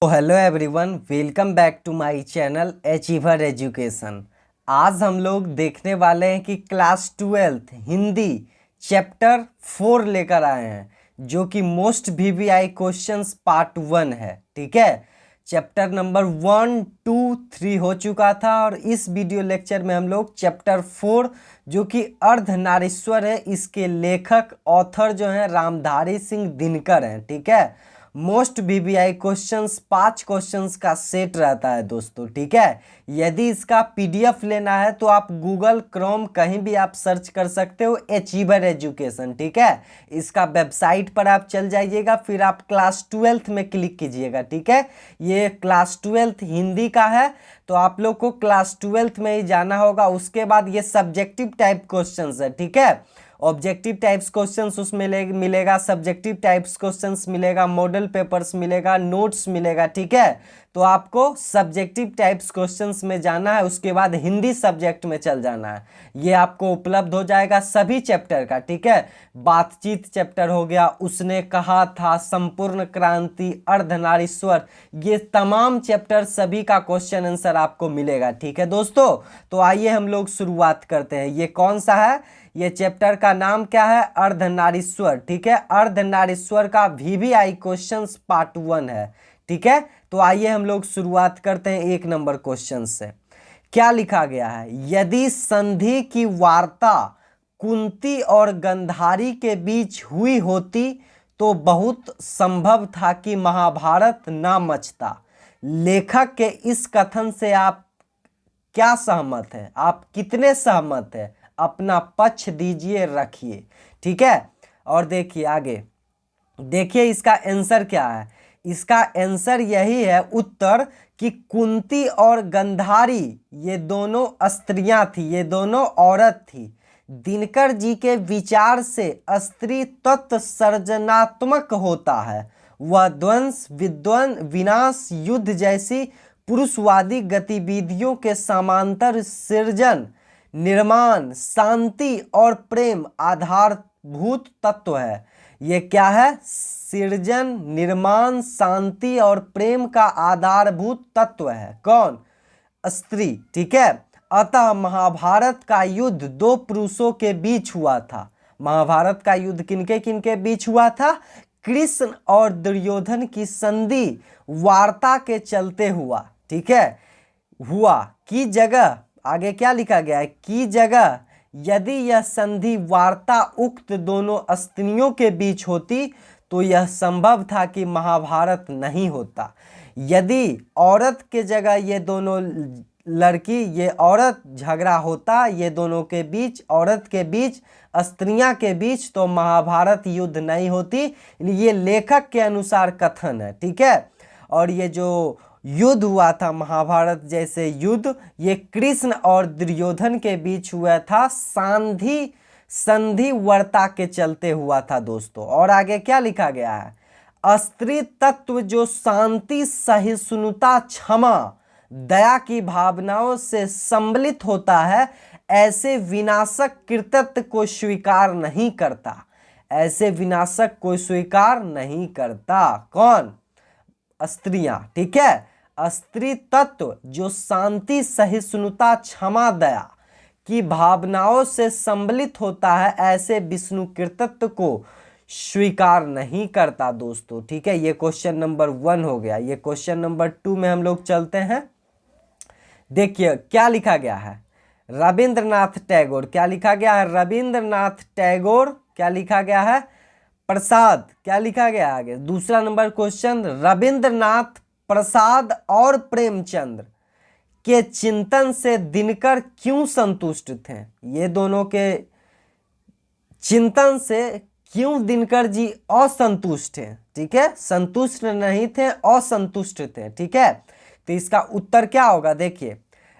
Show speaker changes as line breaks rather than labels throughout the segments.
तो hello everyone, welcome back to my channel Achiever Education. आज हम लोग देखने वाले हैं कि क्लास 12th हिंदी चैप्टर 4 लेकर आए हैं, जो कि मोस्ट वीवीआई क्वेश्चंस पार्ट 1 है। ठीक है, चैप्टर नंबर 1, 2, 3 हो चुका था और इस वीडियो लेक्चर में हम लोग चैप्टर 4 जो कि अर्धनारीश्वर है, इसके लेखक ऑथर जो हैं रामधारी सिंह दिनकर हैं। ठीक है, मोस्ट वीवीआई क्वेश्चंस 5 क्वेश्चंस का सेट रहता है दोस्तों। ठीक है, यदि इसका पीडीएफ लेना है तो आप गूगल क्रोम कहीं भी आप सर्च कर सकते हो अचीवर एजुकेशन। ठीक है, इसका वेबसाइट पर आप चल जाइएगा, फिर आप क्लास 12th में क्लिक कीजिएगा। ठीक है, ये क्लास 12th हिंदी का है, तो आप लोग को क्लास 12th में ही जाना होगा। उसके बाद ये सब्जेक्टिव टाइप क्वेश्चंस है। ठीक है, ऑब्जेक्टिव टाइप्स क्वेश्चंस उसमें मिलेगा, सब्जेक्टिव टाइप्स क्वेश्चंस मिलेगा, मॉडल पेपर्स मिलेगा, नोट्स मिलेगा। ठीक है, तो आपको सब्जेक्टिव टाइप्स क्वेश्चंस में जाना है, उसके बाद हिंदी सब्जेक्ट में चल जाना है। ये आपको उपलब्ध हो जाएगा सभी चैप्टर का। ठीक है, बातचीत चैप्टर हो गया, उसने कहा था, संपूर्ण क्रांति, अर्धनारीश्वर, ये तमाम चैप्टर सभी का क्वेश्चन आंसर आपको मिलेगा। ठीक है दोस्तों, तो आइए हम लोग शुरुआत करते हैं। ये कौन सा है? ये चैप्टर का नाम क्या है? अर्धनारीश्वर। ठीक है, अर्धनारीश्वर का वीवीआई क्वेश्चंस पार्ट 1 है। ठीक है, तो आइए हम लोग शुरुआत करते हैं 1 नंबर क्वेश्चन से। क्या लिखा गया है? यदि संधि की वार्ता कुंती और गंधारी के बीच हुई होती तो बहुत संभव था कि महाभारत ना मचता। लेखक के इस कथन से आप क्या सहमत हैं? आप कितने सहमत हैं? अपना पक्ष दीजिए, रखिए। ठीक है, और देखिए आगे, देखिए इसका आंसर क्या है। इसका आंसर यही है उत्तर, कि कुंती और गंधारी ये दोनों स्त्रियां थी, ये दोनों औरत थी। दिनकर जी के विचार से स्त्री तत्व सर्जनात्मक होता है। वह ध्वंस, विनाश, युद्ध जैसी पुरुषवादी गतिविधियों के समांतर सृजन, निर्माण, शांति और प्रेम आधारभूत तत्व है। ये क्या है? सृजन, निर्माण, शांति और प्रेम का आधारभूत तत्व है। कौन? स्त्री। ठीक है, अतः महाभारत का युद्ध 2 पुरुषों के बीच हुआ था। महाभारत का युद्ध किनके किनके बीच हुआ था? कृष्ण और दुर्योधन की संधि वार्ता के चलते हुआ। ठीक है, हुआ की जगह, आगे क्या लिखा गया है? की जगह यदि यह संधि वार्ता उक्त दोनों स्त्रियों के बीच होती तो यह संभव था कि महाभारत नहीं होता। यदि औरत के जगह ये दोनों लड़की, ये औरत झगड़ा होता, ये दोनों के बीच, औरत के बीच, स्त्रियां के बीच, तो महाभारत युद्ध नहीं होती। ये लेखक के अनुसार कथन है। ठीक है, और ये जो युद्ध हुआ था महाभारत जैसे युद्ध, ये कृष्ण और दुर्योधन के बीच हुआ था, संधि वार्ता के चलते हुआ था दोस्तों। और आगे क्या लिखा गया है? स्त्री तत्व जो शांति, सहिष्णुता, क्षमा, दया की भावनाओं से सम्मिलित होता है, ऐसे विनाशक कृत्य को स्वीकार नहीं करता। ऐसे विनाशक को स्वीकार नहीं करता। कौन? स्त्रियां। ठीक है, स्त्री तत्व जो शांति, सहिष्णुता, क्षमा, दया की भावनाओं से सम्मिलित होता है, ऐसे विष्णु कृतित्व को स्वीकार नहीं करता दोस्तों। ठीक है, ये क्वेश्चन नंबर 1 हो गया। ये क्वेश्चन नंबर 2 में हम लोग चलते हैं। देखिए क्या लिखा गया है। रविंद्रनाथ टैगोर, क्या लिखा गया है? रविंद्रनाथ टैगोर, क्या लिखा गया है? प्रसाद, क्या लिखा गया है आगे? दूसरा नंबर क्वेश्चन, रविंद्रनाथ प्रसाद और प्रेमचंद्र के चिंतन से दिनकर क्यों संतुष्ट थे? ये दोनों के चिंतन से क्यों दिनकर जी असंतुष्ट थे? ठीक है, संतुष्ट नहीं थे, असंतुष्ट थे। ठीक है, तो इसका उत्तर क्या होगा? देखिए,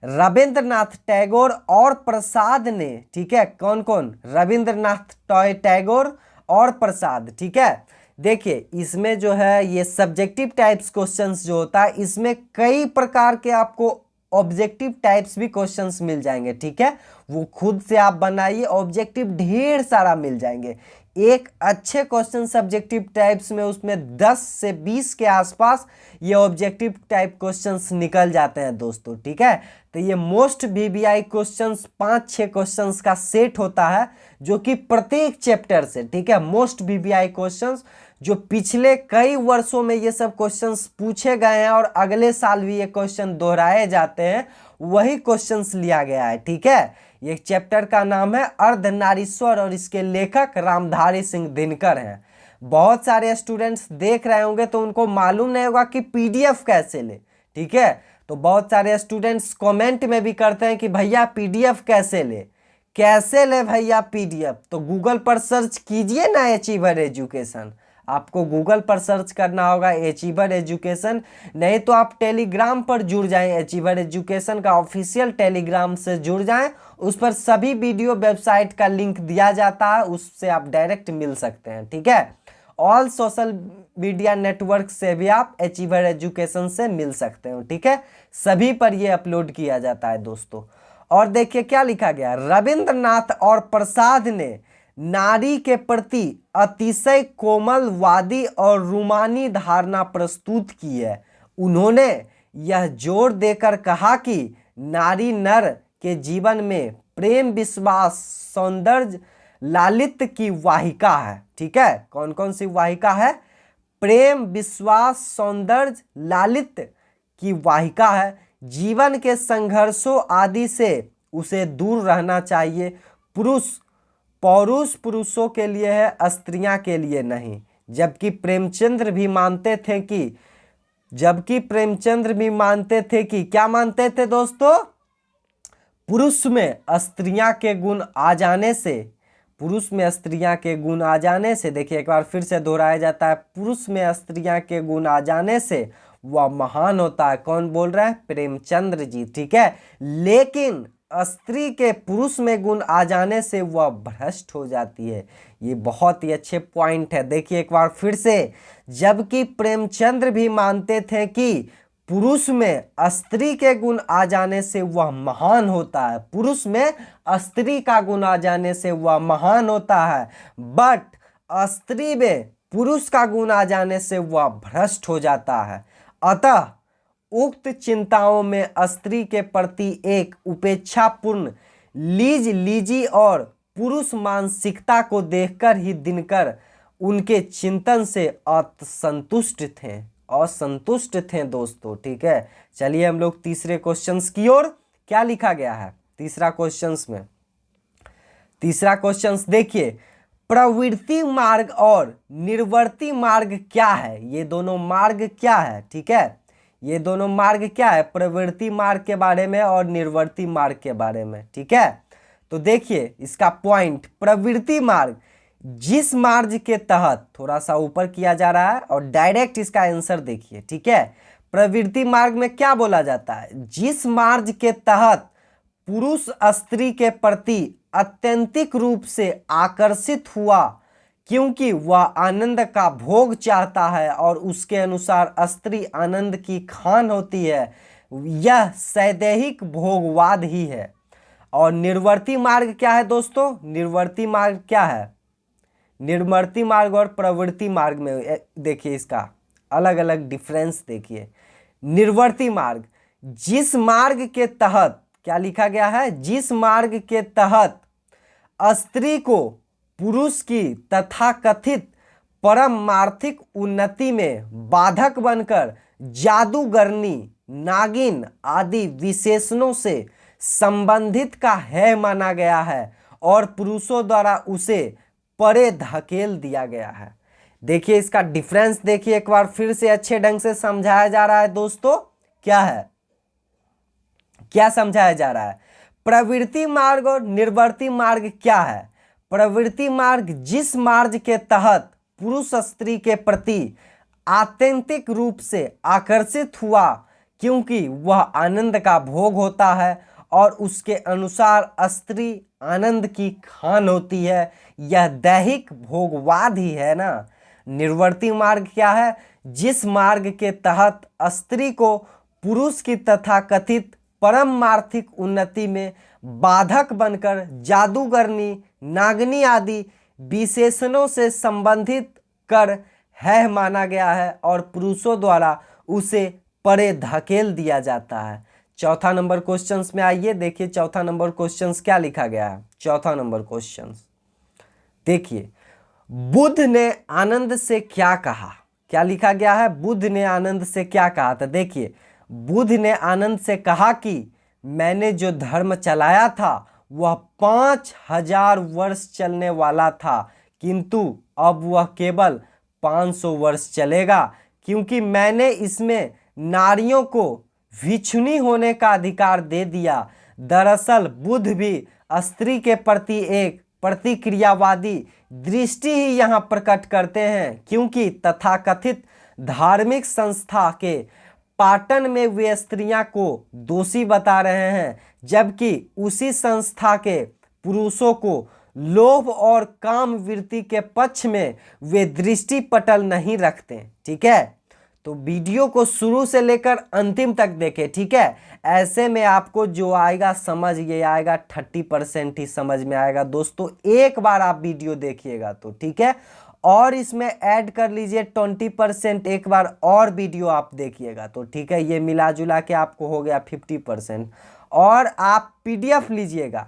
रविंद्रनाथ टैगोर और प्रसाद ने, ठीक है, कौन कौन? रविंद्रनाथ टैगोर और प्रसाद। ठीक है, देखिए इसमें जो है ये सब्जेक्टिव टाइप्स क्वेश्चंस जो होता है, इसमें कई प्रकार के आपको ऑब्जेक्टिव टाइप्स भी क्वेश्चंस मिल जाएंगे। ठीक है, वो खुद से आप बनाइए, ऑब्जेक्टिव ढेर सारा मिल जाएंगे। एक अच्छे क्वेश्चन सब्जेक्टिव टाइप्स में उसमें 10 से 20 के आसपास ये ऑब्जेक्टिव टाइप क्वेश्चंस निकल जाते हैं दोस्तों, ठीक है। तो ये मोस्ट वीवीआई क्वेश्चंस 5-6 क्वेश्चंस का सेट होता है जो कि प्रत्येक चैप्टर से, ठीक है, मोस्ट वीवीआई क्वेश्चंस जो पिछले कई वर्षों में ये सब क्वेश्चंस पूछे गए हैं और अगले साल भी ये क्वेश्चन दोहराए जाते हैं, वही क्वेश्चंस लिया गया है, ठीक है। ये चैप्टर का नाम है अर्धनारीश्वर और इसके लेखक रामधारी सिंह दिनकर हैं। बहुत सारे स्टूडेंट्स देख रहे होंगे तो उनको मालूम नहीं होगा कि पीडीएफ कैसे ले, ठीक है। तो बहुत सारे स्टूडेंट्स कमेंट में भी करते हैं कि भैया पीडीएफ कैसे ले भैया पीडीएफ। तो गूगल पर सर्च कीजिए ना अचीवर एजुकेशन, आपको गूगल पर सर्च करना होगा अचीवर एजुकेशन, नहीं तो आप टेलीग्राम पर जुड़ जाएं, अचीवर एजुकेशन का ऑफिशियल टेलीग्राम से जुड़ जाएं, उस पर सभी वीडियो वेबसाइट का लिंक दिया जाता है, उससे आप डायरेक्ट मिल सकते हैं, ठीक है। ऑल सोशल मीडिया नेटवर्क से भी आप अचीवर एजुकेशन से मिल सकते हो, ठीक है। सभी पर ये अपलोड किया जाता है दोस्तों। और देखिए क्या लिखा गया, रविंद्रनाथ और प्रसाद ने नारी के प्रति अतिशय कोमलवादी और रूमानी धारणा प्रस्तुत की है। उन्होंने यह जोर देकर कहा कि नारी नर के जीवन में प्रेम, विश्वास, सौंदर्य, लालित्य की वाहिका है, ठीक है। कौन कौन सी वाहिका है? प्रेम, विश्वास, सौंदर्य, लालित्य की वाहिका है। जीवन के संघर्षों आदि से उसे दूर रहना चाहिए। पौरुष पुरुषों के लिए है, स्त्रियां के लिए नहीं। जबकि प्रेमचंद्र भी मानते थे कि क्या मानते थे दोस्तों? पुरुष में स्त्रियां के गुण आ जाने से, देखिए एक बार फिर से दोहराया जाता है, पुरुष में स्त्रियां के गुण आ जाने से वह महान होता है। कौन बोल रहा है? प्रेमचंद्र जी, ठीक है। लेकिन स्त्री के पुरुष में गुण आ जाने से वह भ्रष्ट हो जाती है। ये बहुत ही अच्छे पॉइंट है, देखिए एक बार फिर से। जबकि प्रेमचंद्र भी मानते थे कि पुरुष में स्त्री के गुण आ जाने से वह महान होता है, पुरुष में स्त्री का गुण आ जाने से वह महान होता है, बट स्त्री में पुरुष का गुण आ जाने से वह भ्रष्ट हो जाता है। अतः उक्त चिंताओं में स्त्री के प्रति एक उपेक्षापूर्ण लीजी और पुरुष मानसिकता को देखकर ही दिनकर उनके चिंतन से असंतुष्ट थे दोस्तों, ठीक है। चलिए हम लोग तीसरे क्वेश्चंस की ओर। क्या लिखा गया है तीसरा क्वेश्चंस देखिए, प्रवृत्ति मार्ग और निर्वर्ती मार्ग क्या है? ये दोनों मार्ग क्या है, ठीक है। ये दोनों मार्ग क्या है? प्रवृत्ति मार्ग के बारे में और निर्वर्ती मार्ग के बारे में, ठीक है। तो देखिए इसका पॉइंट, प्रवृत्ति मार्ग जिस मार्ग के तहत, थोड़ा सा ऊपर किया जा रहा है और डायरेक्ट इसका आंसर देखिए, ठीक है। प्रवृत्ति मार्ग में क्या बोला जाता है? जिस मार्ग के तहत पुरुष स्त्री के प्रति अत्यंतिक रूप से आकर्षित हुआ क्योंकि वह आनंद का भोग चाहता है और उसके अनुसार स्त्री आनंद की खान होती है, यह सैद्धांतिक भोगवाद ही है। और निर्वर्ती मार्ग क्या है दोस्तों? निर्वर्ती मार्ग क्या है? निर्वर्ती मार्ग और प्रवृत्ति मार्ग में देखिए इसका अलग अलग डिफरेंस देखिए। निर्वर्ती मार्ग, जिस मार्ग के तहत, क्या लिखा गया है? जिस मार्ग के तहत स्त्री को पुरुष की तथाकथित परमार्थिक उन्नति में बाधक बनकर जादूगरनी, नागिन आदि विशेषणों से संबंधित का है माना गया है और पुरुषों द्वारा उसे परे धकेल दिया गया है। देखिए इसका डिफरेंस देखिए एक बार फिर से अच्छे ढंग से समझाया जा रहा है दोस्तों। क्या है, क्या समझाया जा रहा है? प्रवृत्ति मार्ग और निर्वर्ती मार्ग क्या है? प्रवृत्ति मार्ग जिस मार्ग के तहत पुरुष स्त्री के प्रति आत्यंतिक रूप से आकर्षित हुआ क्योंकि वह आनंद का भोग होता है और उसके अनुसार स्त्री आनंद की खान होती है, यह दैहिक भोगवाद ही है ना। निर्वर्ती मार्ग क्या है? जिस मार्ग के तहत स्त्री को पुरुष की तथाकथित परमार्थिक उन्नति में बाधक बनकर जादूगरनी, नागनी आदि विशेषणों से संबंधित कर है माना गया है और पुरुषों द्वारा उसे परे धकेल दिया जाता है। चौथा नंबर क्वेश्चंस में आइए, देखिए चौथा नंबर क्वेश्चंस क्या लिखा गया है। चौथा नंबर क्वेश्चंस देखिए, बुद्ध ने आनंद से क्या कहा। क्या लिखा गया है, बुद्ध ने आनंद से क्या कहा। तो देखिए, बुद्ध ने आनंद से कहा कि मैंने जो धर्म चलाया था वह 5000 वर्ष चलने वाला था, किंतु अब वह केवल 500 वर्ष चलेगा, क्योंकि मैंने इसमें नारियों को भिक्षुणी होने का अधिकार दे दिया। दरअसल बुद्ध भी स्त्री के प्रति एक प्रतिक्रियावादी दृष्टि ही यहाँ प्रकट करते हैं, क्योंकि तथाकथित धार्मिक संस्था के पाटन में वे स्त्रियां को दोषी बता रहे हैं, जबकि उसी संस्था के पुरुषों को लोभ और काम वृत्ति के पक्ष में वे दृष्टि पटल नहीं रखते। ठीक है, तो वीडियो को शुरू से लेकर अंतिम तक देखें। ठीक है, ऐसे में आपको जो आएगा समझ ये आएगा 30% ही समझ में आएगा दोस्तों। एक बार आप वीडियो देखिएगा तो ठीक है, और इसमें ऐड कर लीजिए 20%, एक बार और वीडियो आप देखिएगा तो ठीक है, ये मिला जुला के आपको हो गया 50%। और आप पीडीएफ लीजिएगा,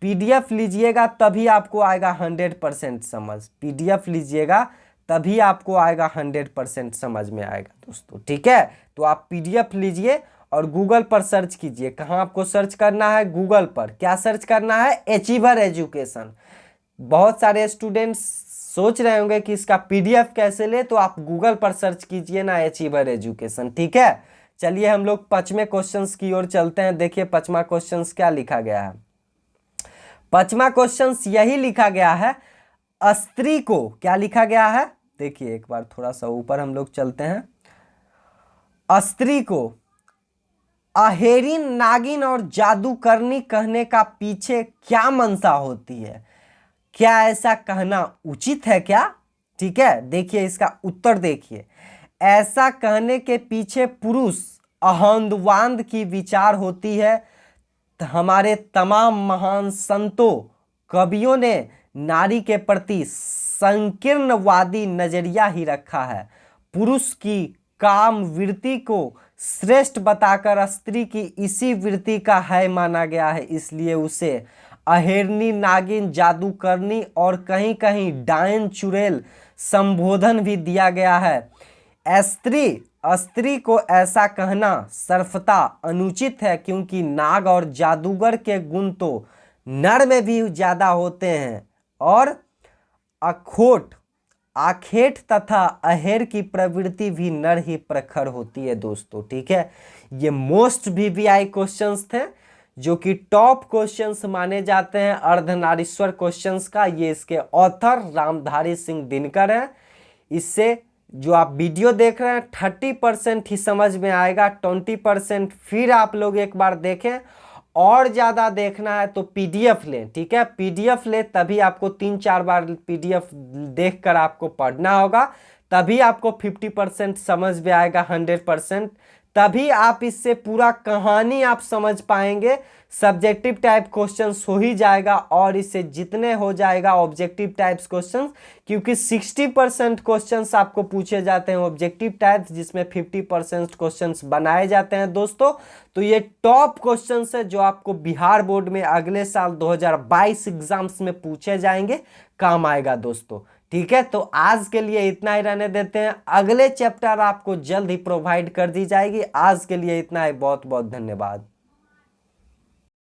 पीडीएफ लीजिएगा तभी आपको आएगा 100% समझ। पीडीएफ लीजिएगा तभी आपको आएगा 100% समझ में आएगा दोस्तों। ठीक है, तो आप पीडीएफ लीजिए और गूगल पर सर्च कीजिए। कहाँ आपको सर्च करना है, गूगल पर। क्या सर्च करना है, अचीवर एजुकेशन। बहुत सारे स्टूडेंट्स सोच रहे होंगे कि इसका पीडीएफ कैसे ले, तो आप गूगल पर सर्च कीजिए ना, अचीवर एजुकेशन। ठीक है, चलिए हम लोग 5वें क्वेश्चन की ओर चलते हैं। देखिए 5वां क्वेश्चन क्या लिखा गया है। 5वां क्वेश्चन यही लिखा गया है, स्त्री को क्या लिखा गया है। देखिए एक बार थोड़ा सा ऊपर हम लोग चलते हैं। स्त्री को अहेरिन, नागिन और जादूकरनी कहने का पीछे क्या मंशा होती है। क्या ऐसा कहना उचित है क्या। ठीक है, देखिए इसका उत्तर देखिए। ऐसा कहने के पीछे पुरुष अहंदवांद की विचार होती है। हमारे तमाम महान संतों, कवियों ने नारी के प्रति संकीर्णवादी नजरिया ही रखा है। पुरुष की काम वृत्ति को श्रेष्ठ बताकर स्त्री की इसी वृत्ति का है माना गया है, इसलिए उसे अहेरनी, नागिन, जादूकरनी और कहीं कहीं डायन, चुड़ैल संबोधन भी दिया गया है। स्त्री को ऐसा कहना सर्वथा अनुचित है, क्योंकि नाग और जादूगर के गुण तो नर में भी ज्यादा होते हैं और आखेट तथा अहेर की प्रवृत्ति भी नर ही प्रखर होती है दोस्तों। ठीक है, ये मोस्ट वीवीआई क्वेश्चंस थे, जो कि टॉप क्वेश्चंस माने जाते हैं अर्धनारीश्वर क्वेश्चंस का। ये इसके ऑथर रामधारी सिंह दिनकर हैं। इससे जो आप वीडियो देख रहे हैं 30% ही समझ में आएगा, 20% फिर आप लोग एक बार देखें। और ज़्यादा देखना है तो पीडीएफ लें। ठीक है, पीडीएफ लें, तभी आपको 3-4 बार पीडीएफ देखकर आपको पढ़ना होगा, तभी आपको 50% समझ में आएगा, 100%। तभी आप इससे पूरा कहानी आप समझ पाएंगे। सब्जेक्टिव टाइप क्वेश्चंस हो ही जाएगा, और इससे जितने हो जाएगा ऑब्जेक्टिव टाइप्स क्वेश्चंस, क्योंकि 60% क्वेश्चंस आपको पूछे जाते हैं ऑब्जेक्टिव टाइप्स, जिसमें 50% क्वेश्चंस बनाए जाते हैं दोस्तों। तो ये टॉप क्वेश्चंस है जो आपको बिहार बोर्ड में अगले साल 2022 एग्जाम्स में पूछे जाएंगे, काम आएगा दोस्तों। ठीक है, तो आज के लिए इतना ही रहने देते हैं। अगले चैप्टर आपको जल्द ही प्रोवाइड कर दी जाएगी। आज के लिए इतना ही, बहुत बहुत धन्यवाद।